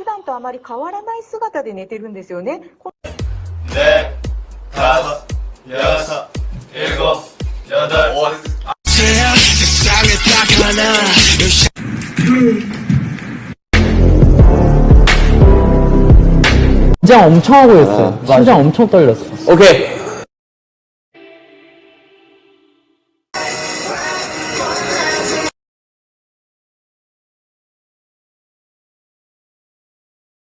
普段とあまり変わらない姿で寝てるんですよね。넷, 다섯, 여섯, 일곱, 여덟, 긴장 엄청 하고 있어요. 심장 엄청 떨렸어. 오케이.